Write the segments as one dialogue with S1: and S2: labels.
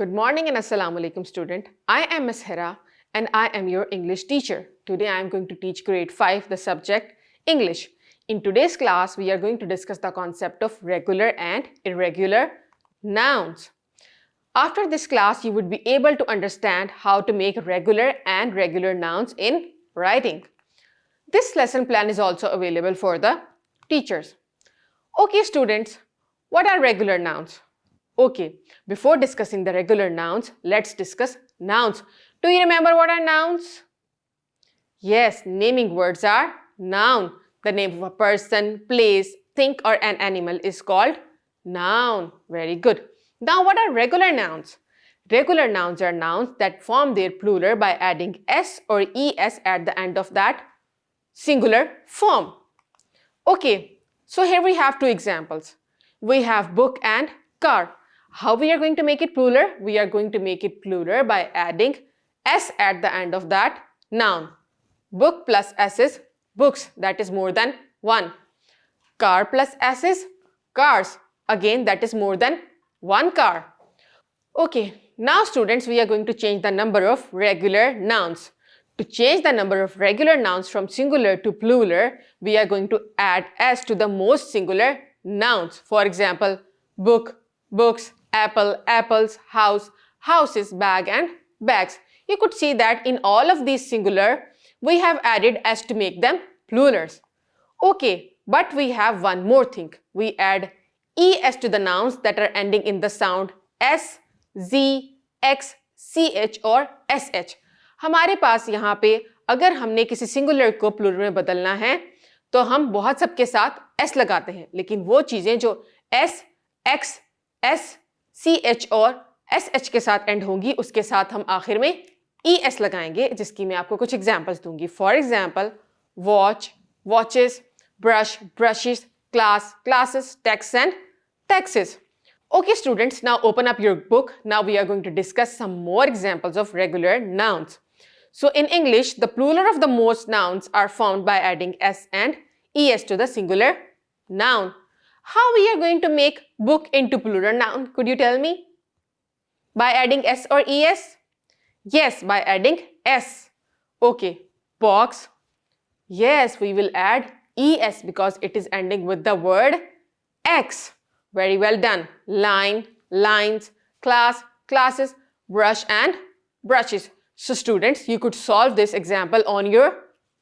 S1: Good morning and Assalamu alaikum student. I am Ms. Hera and I am your English teacher. Today I am going to teach grade 5 the subject English. In today's class we are going to discuss the concept of regular and irregular nouns. After this class you would be able to understand how to make regular and regular nouns in writing. This lesson plan is also available for the teachers. Okay students, what are regular nouns? Okay, before discussing the regular nouns, let's discuss nouns. Do you remember what are nouns? Yes, naming words are noun. The name of a person, place, thing or an animal is called noun. Very good. Now what are regular nouns? Regular nouns are nouns that form their plural by adding s or es at the end of that singular form. Okay, so here we have two examples. We have book and car. How we are going to make it plural? We are going to make it plural by adding s at the end of that noun. Book plus s is books, that is more than one. Car plus s is cars, again that is more than one car. Okay, now students we are going to change the number of regular nouns. To change the number of regular nouns from singular to plural, we are going to add s to the most singular nouns. For example, book, books, apple, apples, house, houses, bag and bags. You could see that in all of these singular, we have added s to make them plurals. Okay, but we have one more thing. We add es to the nouns that are ending in the sound s, z, x, ch और sh. हमारे पास यहाँ पे अगर हमने किसी singular को plural में बदलना है तो हम बहुत सबके साथ s लगाते हैं, लेकिन वो चीजें जो s, x, s, ch और sh के साथ एंड होंगी उसके साथ हम आखिर में es लगाएंगे, जिसकी मैं आपको कुछ एग्जांपल्स दूंगी. For example watch, watches, brush, brushes, class, classes, text and Texas. Okay students, now open up your book. Now we are going to discuss some more examples of regular nouns. So in English, the plural of the most nouns are found by adding s and es to the singular noun. How we are going to make book into plural noun? Could you tell me? By adding s or es? Yes, by adding s. Okay. Box. Yes, we will add es because it is ending with the word x. Very well done. Line, lines, class, classes, brush and brushes. So students, you could solve this example on your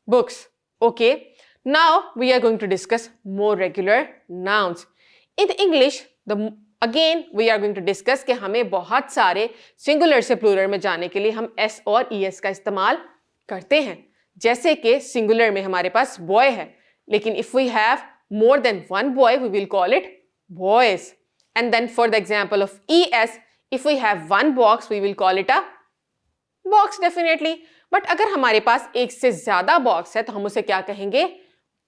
S1: books. Okay. Now we are going to discuss more regular nouns. In English, again we are going to discuss कि हमें बहुत सारे singular से plural में जाने के लिए हम s और es का इस्तेमाल करते हैं. जैसे कि singular में हमारे पास boy है, लेकिन if we have more than one boy, we will call it boys. And then for the example of es, if we have one box, we will call it a box definitely. But अगर हमारे पास एक से ज़्यादा box है तो हम उसे क्या कहेंगे?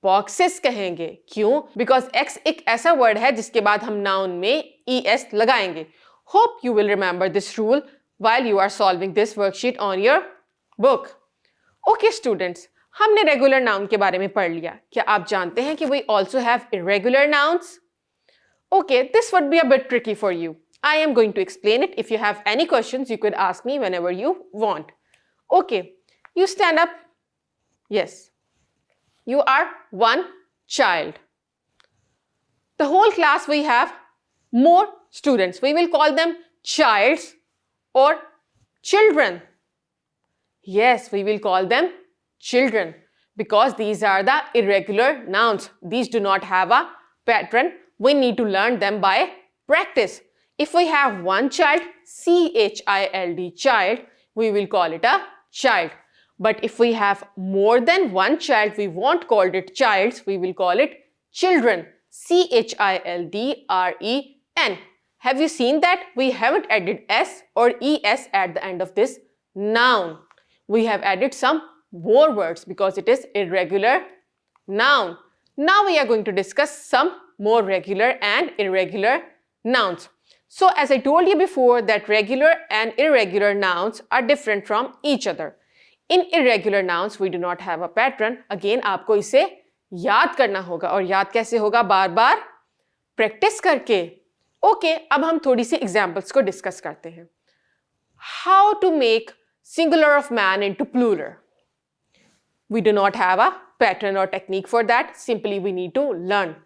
S1: Boxes कहेंगे. क्यों? Because x एक ऐसा word है जिसके बाद हम noun में es लगाएंगे. Hope you will remember this rule while you are solving this worksheet on your book. Okay students, हमने regular noun के बारे में पढ़ लिया. क्या आप जानते हैं कि we also have irregular nouns? Okay, this would be a bit tricky for you. I am going to explain it. If you have any questions, you could ask me whenever you want. Okay, you stand up. Yes. You are one child. The whole class we have more students. We will call them childs or children. Yes, we will call them children because these are the irregular nouns. These do not have a pattern. We need to learn them by practice. If we have one child, child, child, we will call it a child. But if we have more than one child, we won't call it childs, we will call it children. children. Have you seen that? We haven't added s or es at the end of this noun. We have added some more words because it is irregular noun. Now we are going to discuss some more regular and irregular nouns. So as I told you before that regular and irregular nouns are different from each other. In irregular nouns, we do not have a pattern. Again, आपको इसे याद करना होगा और याद कैसे होगा? बार बार practice करके. ओके, अब हम थोड़ी सी एग्जाम्पल्स को डिस्कस करते हैं. how to make singular of man into plural. We do not have a pattern or technique for that. Simply we need to learn.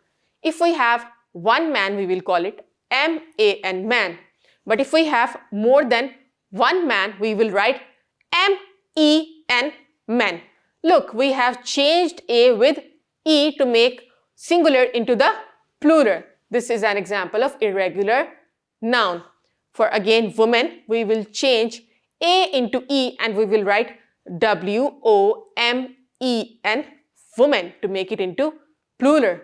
S1: If we have one man, we will call it M-A-N, man. But if we have more than one man, we will write M-E-N, men. Look, we have changed A with E to make singular into the plural. This is an example of irregular noun. For again woman, we will change A into E and we will write W-O-M-E-N, woman, to make it into plural.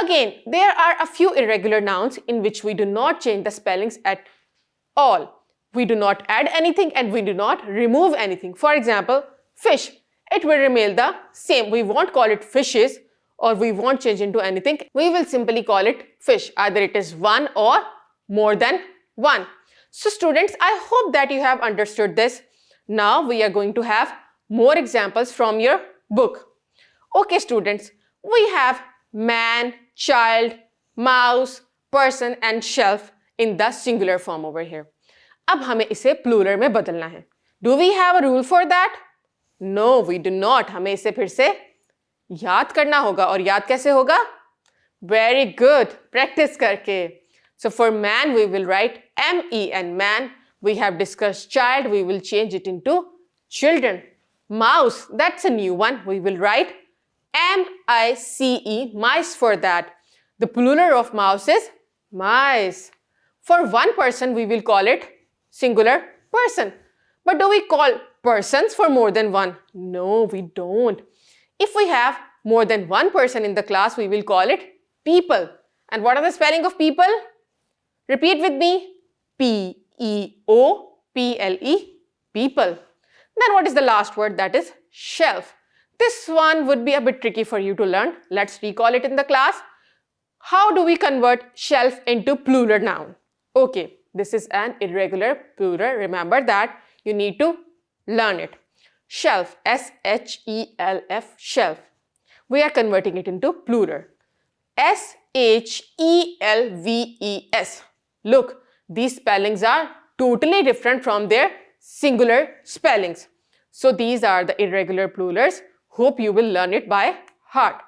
S1: Again, there are a few irregular nouns in which we do not change the spellings at all. We do not add anything and we do not remove anything. For example, fish. It will remain the same. We won't call it fishes or we won't change into anything. We will simply call it fish. Either it is one or more than one. So students, I hope that you have understood this. Now we are going to have more examples from your book. Okay students, we have man, child, mouse, person and shelf in the singular form over here. अब हमें इसे plural में बदलना है. Do we have a rule for that? No, we do not. हमें इसे फिर से याद करना होगा. और याद कैसे होगा? Very good. Practice करके. So for man, we will write M-E-N, man. We have discussed child. We will change it into children. Mouse, that's a new one. We will write M-I-C-E, mice for that. The plural of mouse is mice. For one person, we will call it singular person. But do we call persons for more than one? No, we don't. If we have more than one person in the class, we will call it people. And what are the spelling of people? Repeat with me. P-E-O-P-L-E, people. Then what is the last word? That is shelf. This one would be a bit tricky for you to learn. Let's recall it in the class. How do we convert shelf into plural noun? Okay, this is an irregular plural. Remember that. You need to learn it. Shelf, S-H-E-L-F, shelf. We are converting it into plural. S-H-E-L-V-E-S. Look, these spellings are totally different from their singular spellings. So these are the irregular plurals. Hope you will learn it by heart.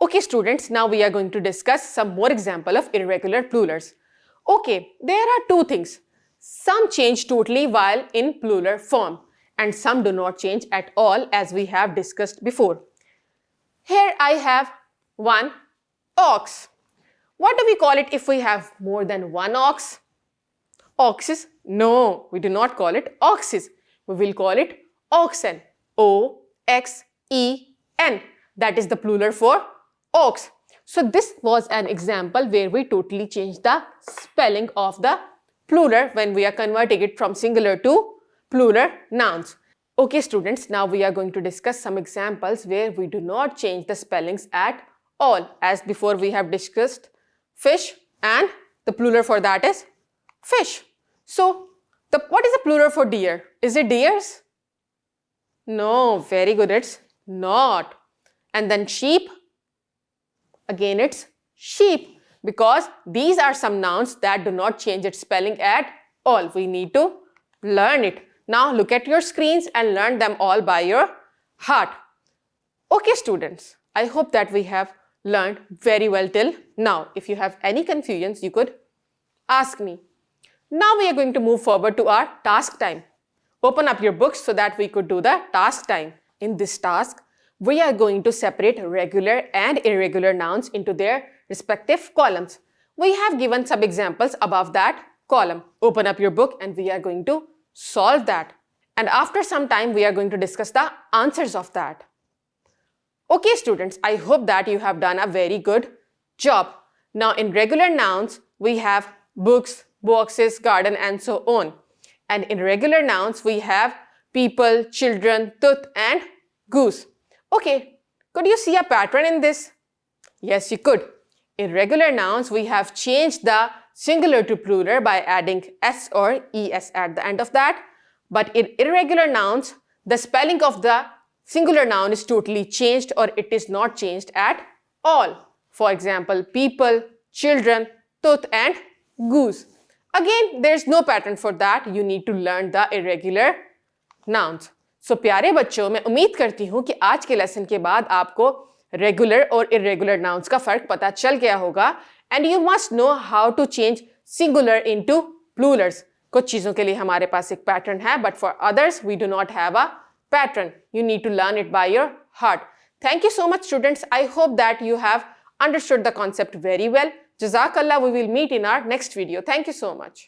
S1: Okay students, now we are going to discuss some more example of irregular plurals. Okay, there are two things. Some change totally while in plural form and some do not change at all as we have discussed before. Here I have one ox. What do we call it if we have more than one ox? Oxes? No, we do not call it oxes. We will call it oxen. O-X-E-N. That is the plural for ox. So this was an example where we totally changed the spelling of the plural when we are converting it from singular to plural nouns. Okay students, now we are going to discuss some examples where we do not change the spellings at all. As before we have discussed fish and the plural for that is fish. So what is the plural for deer? Is it deers? No, very good, it's not. And then sheep? Again it's sheep, because these are some nouns that do not change its spelling at all. We need to learn it. Now look at your screens and learn them all by your heart. Okay students, I hope that we have learned very well till now. If you have any confusions, you could ask me. Now we are going to move forward to our task time. Open up your books so that we could do the task time. In this task, we are going to separate regular and irregular nouns into their respective columns. We have given some examples above that column. Open up your book and we are going to solve that. And after some time, we are going to discuss the answers of that. Okay students, I hope that you have done a very good job. Now in regular nouns, we have books, boxes, garden and so on. And in regular nouns, we have people, children, tooth and goose. Okay, could you see a pattern in this? Yes, you could. In regular nouns, we have changed the singular to plural by adding s or es at the end of that. But in irregular nouns, the spelling of the singular noun is totally changed or it is not changed at all. For example, people, children, tooth and goose. Again, there's no pattern for that. You need to learn the irregular nouns. So प्यारे बच्चों, मैं उम्मीद करती हूँ कि आज के lesson के बाद आपको रेगुलर और इरेगुलर नाउन्स का फर्क पता चल गया होगा and you must know how to change singular into plurals. कुछ चीज़ों के लिए हमारे पास एक पैटर्न है, but for others we do not have a pattern. You need to learn it by your heart. Thank you so much, students. I hope that you have understood the concept very well. Jazakallah. We will meet in our next video. Thank you so much.